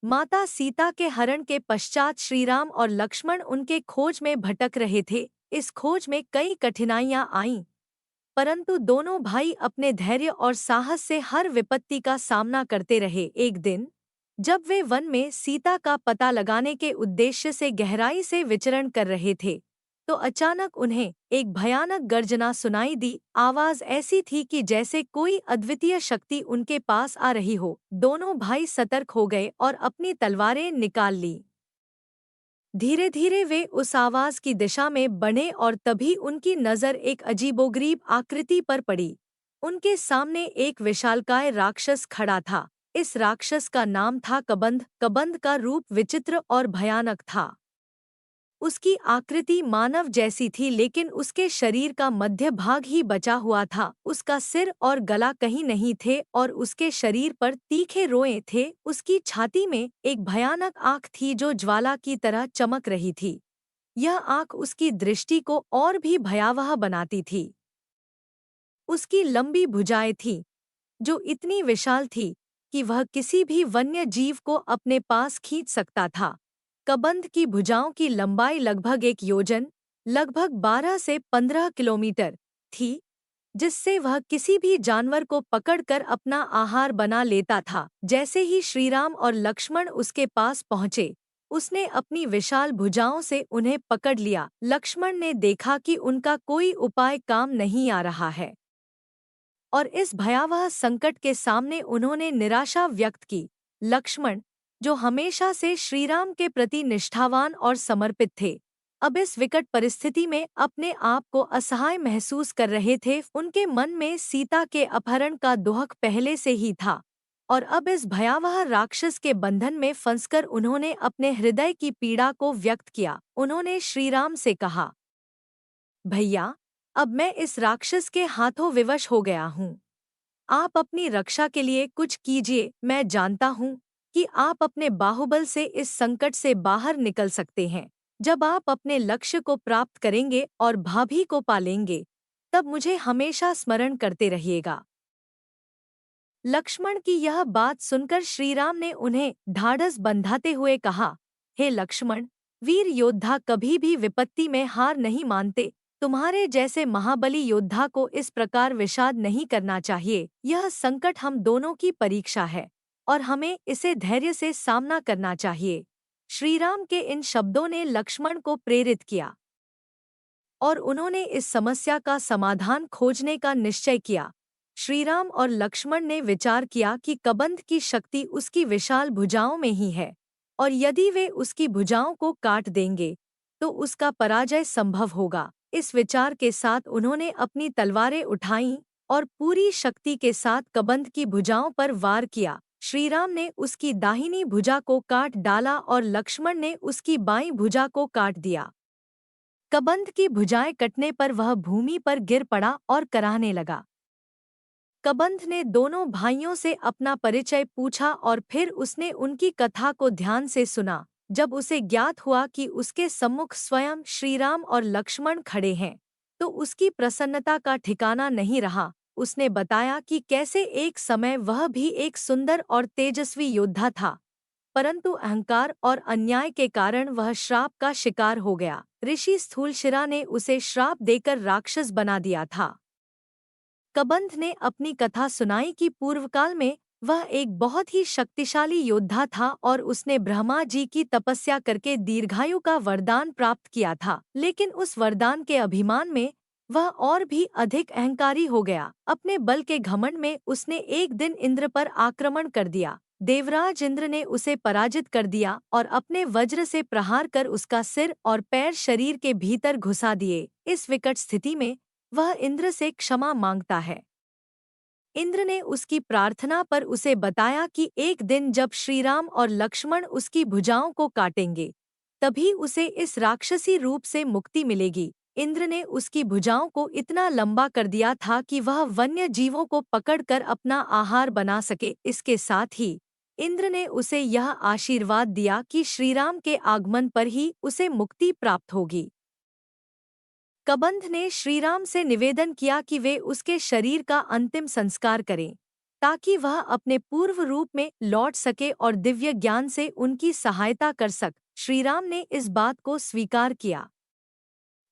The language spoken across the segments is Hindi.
माता सीता के हरण के पश्चात श्रीराम और लक्ष्मण उनके खोज में भटक रहे थे। इस खोज में कई कठिनाइयां आईं, परंतु दोनों भाई अपने धैर्य और साहस से हर विपत्ति का सामना करते रहे। एक दिन जब वे वन में सीता का पता लगाने के उद्देश्य से गहराई से विचरण कर रहे थे, तो अचानक उन्हें एक भयानक गर्जना सुनाई दी। आवाज ऐसी थी कि जैसे कोई अद्वितीय शक्ति उनके पास आ रही हो। दोनों भाई सतर्क हो गए और अपनी तलवारें निकाल ली। धीरे धीरे वे उस आवाज की दिशा में बढ़े और तभी उनकी नजर एक अजीबोगरीब आकृति पर पड़ी। उनके सामने एक विशालकाय राक्षस खड़ा था। इस राक्षस का नाम था कबंध। कबंध का रूप विचित्र और भयानक था। उसकी आकृति मानव जैसी थी, लेकिन उसके शरीर का मध्य भाग ही बचा हुआ था। उसका सिर और गला कहीं नहीं थे और उसके शरीर पर तीखे रोए थे। उसकी छाती में एक भयानक आँख थी जो ज्वाला की तरह चमक रही थी। यह आँख उसकी दृष्टि को और भी भयावह बनाती थी। उसकी लंबी भुजाएं थीं, जो इतनी विशाल थी कि वह किसी भी वन्य जीव को अपने पास खींच सकता था। कबंध की भुजाओं की लंबाई लगभग 1 योजन, लगभग 12 से 15 किलोमीटर थी, जिससे वह किसी भी जानवर को पकड़कर अपना आहार बना लेता था। जैसे ही श्रीराम और लक्ष्मण उसके पास पहुंचे, उसने अपनी विशाल भुजाओं से उन्हें पकड़ लिया। लक्ष्मण ने देखा कि उनका कोई उपाय काम नहीं आ रहा है और इस भयावह संकट के सामने उन्होंने निराशा व्यक्त की। लक्ष्मण, जो हमेशा से श्रीराम के प्रति निष्ठावान और समर्पित थे, अब इस विकट परिस्थिति में अपने आप को असहाय महसूस कर रहे थे। उनके मन में सीता के अपहरण का दुहक पहले से ही था और अब इस भयावह राक्षस के बंधन में फंसकर उन्होंने अपने हृदय की पीड़ा को व्यक्त किया। उन्होंने श्रीराम से कहा, भैया, अब मैं इस राक्षस के हाथों विवश हो गया हूँ। आप अपनी रक्षा के लिए कुछ कीजिए। मैं जानता हूँ कि आप अपने बाहुबल से इस संकट से बाहर निकल सकते हैं। जब आप अपने लक्ष्य को प्राप्त करेंगे और भाभी को पालेंगे, तब मुझे हमेशा स्मरण करते रहिएगा। लक्ष्मण की यह बात सुनकर श्रीराम ने उन्हें ढाढ़स बंधाते हुए कहा, हे लक्ष्मण, वीर योद्धा कभी भी विपत्ति में हार नहीं मानते। तुम्हारे जैसे महाबली योद्धा को इस प्रकार विषाद नहीं करना चाहिए। यह संकट हम दोनों की परीक्षा है और हमें इसे धैर्य से सामना करना चाहिए। श्रीराम के इन शब्दों ने लक्ष्मण को प्रेरित किया और उन्होंने इस समस्या का समाधान खोजने का निश्चय किया। श्रीराम और लक्ष्मण ने विचार किया कि कबंध की शक्ति उसकी विशाल भुजाओं में ही है और यदि वे उसकी भुजाओं को काट देंगे तो उसका पराजय संभव होगा। इस विचार के साथ उन्होंने अपनी तलवारें उठाईं और पूरी शक्ति के साथ कबंध की भुजाओं पर वार किया। श्रीराम ने उसकी दाहिनी भुजा को काट डाला और लक्ष्मण ने उसकी बाईं भुजा को काट दिया। कबंध की भुजाएं कटने पर वह भूमि पर गिर पड़ा और कराहने लगा। कबंध ने दोनों भाइयों से अपना परिचय पूछा और फिर उसने उनकी कथा को ध्यान से सुना। जब उसे ज्ञात हुआ कि उसके सम्मुख स्वयं श्रीराम और लक्ष्मण खड़े हैं, तो उसकी प्रसन्नता का ठिकाना नहीं रहा। उसने बताया कि कैसे एक समय वह भी एक सुंदर और तेजस्वी योद्धा था, परंतु अहंकार और अन्याय के कारण वह श्राप का शिकार हो गया। ऋषि स्थूलशिरा ने उसे श्राप देकर राक्षस बना दिया था। कबंध ने अपनी कथा सुनाई कि पूर्वकाल में वह एक बहुत ही शक्तिशाली योद्धा था और उसने ब्रह्मा जी की तपस्या करके दीर्घायु का वरदान प्राप्त किया था। लेकिन उस वरदान के अभिमान में वह और भी अधिक अहंकारी हो गया। अपने बल के घमंड में उसने एक दिन इंद्र पर आक्रमण कर दिया। देवराज इंद्र ने उसे पराजित कर दिया और अपने वज्र से प्रहार कर उसका सिर और पैर शरीर के भीतर घुसा दिए। इस विकट स्थिति में वह इंद्र से क्षमा मांगता है। इंद्र ने उसकी प्रार्थना पर उसे बताया कि एक दिन जब श्रीराम और लक्ष्मण उसकी भुजाओं को काटेंगे, तभी उसे इस राक्षसी रूप से मुक्ति मिलेगी। इंद्र ने उसकी भुजाओं को इतना लंबा कर दिया था कि वह वन्य जीवों को पकड़कर अपना आहार बना सके। इसके साथ ही इंद्र ने उसे यह आशीर्वाद दिया कि श्रीराम के आगमन पर ही उसे मुक्ति प्राप्त होगी। कबंध ने श्रीराम से निवेदन किया कि वे उसके शरीर का अंतिम संस्कार करें, ताकि वह अपने पूर्व रूप में लौट सके और दिव्य ज्ञान से उनकी सहायता कर श्रीराम ने इस बात को स्वीकार किया।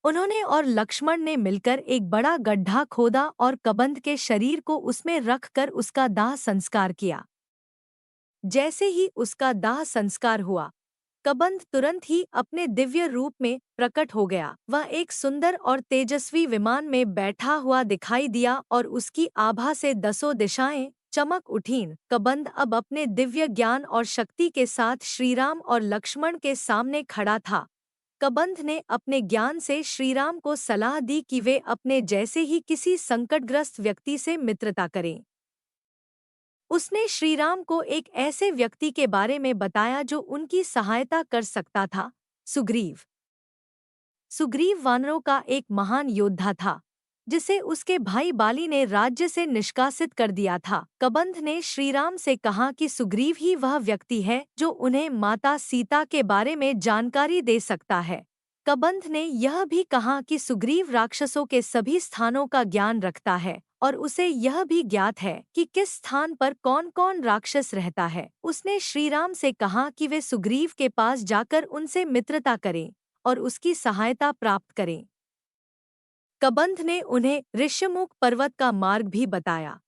उन्होंने और लक्ष्मण ने मिलकर एक बड़ा गड्ढा खोदा और कबंध के शरीर को उसमें रखकर उसका दाह संस्कार किया। जैसे ही उसका दाह संस्कार हुआ, कबंध तुरंत ही अपने दिव्य रूप में प्रकट हो गया। वह एक सुंदर और तेजस्वी विमान में बैठा हुआ दिखाई दिया और उसकी आभा से दसों दिशाएं चमक उठीं। कबंध अब अपने दिव्य ज्ञान और शक्ति के साथ श्रीराम और लक्ष्मण के सामने खड़ा था। कबंध ने अपने ज्ञान से श्रीराम को सलाह दी कि वे अपने जैसे ही किसी संकटग्रस्त व्यक्ति से मित्रता करें। उसने श्रीराम को एक ऐसे व्यक्ति के बारे में बताया जो उनकी सहायता कर सकता था, सुग्रीव। सुग्रीव वानरों का एक महान योद्धा था, जिसे उसके भाई बाली ने राज्य से निष्कासित कर दिया था। कबंध ने श्रीराम से कहा कि सुग्रीव ही वह व्यक्ति है जो उन्हें माता सीता के बारे में जानकारी दे सकता है। कबंध ने यह भी कहा कि सुग्रीव राक्षसों के सभी स्थानों का ज्ञान रखता है और उसे यह भी ज्ञात है कि किस स्थान पर कौन कौन राक्षस रहता है। उसने श्रीराम से कहा कि वे सुग्रीव के पास जाकर उनसे मित्रता करें और उसकी सहायता प्राप्त करें। कबंध ने उन्हें ऋष्यमुख पर्वत का मार्ग भी बताया,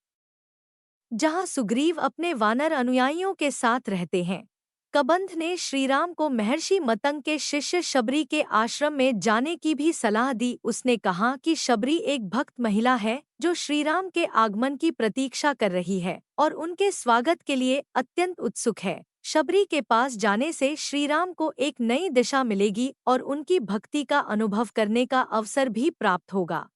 जहां सुग्रीव अपने वानर अनुयायियों के साथ रहते हैं। कबंध ने श्रीराम को महर्षि मतंग के शिष्य शबरी के आश्रम में जाने की भी सलाह दी। उसने कहा कि शबरी एक भक्त महिला है जो श्रीराम के आगमन की प्रतीक्षा कर रही है और उनके स्वागत के लिए अत्यंत उत्सुक है। शबरी के पास जाने से श्रीराम को एक नई दिशा मिलेगी और उनकी भक्ति का अनुभव करने का अवसर भी प्राप्त होगा।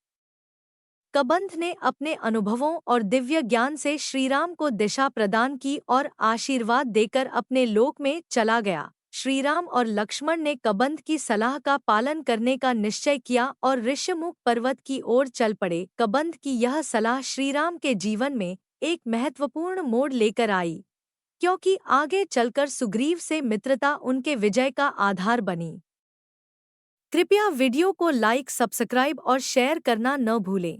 कबंध ने अपने अनुभवों और दिव्य ज्ञान से श्रीराम को दिशा प्रदान की और आशीर्वाद देकर अपने लोक में चला गया। श्रीराम और लक्ष्मण ने कबंध की सलाह का पालन करने का निश्चय किया और ऋष्यमुख पर्वत की ओर चल पड़े। कबंध की यह सलाह श्रीराम के जीवन में एक महत्वपूर्ण मोड़ लेकर आई, क्योंकि आगे चलकर सुग्रीव से मित्रता उनके विजय का आधार बनी। कृपया वीडियो को लाइक, सब्सक्राइब और शेयर करना न भूलें।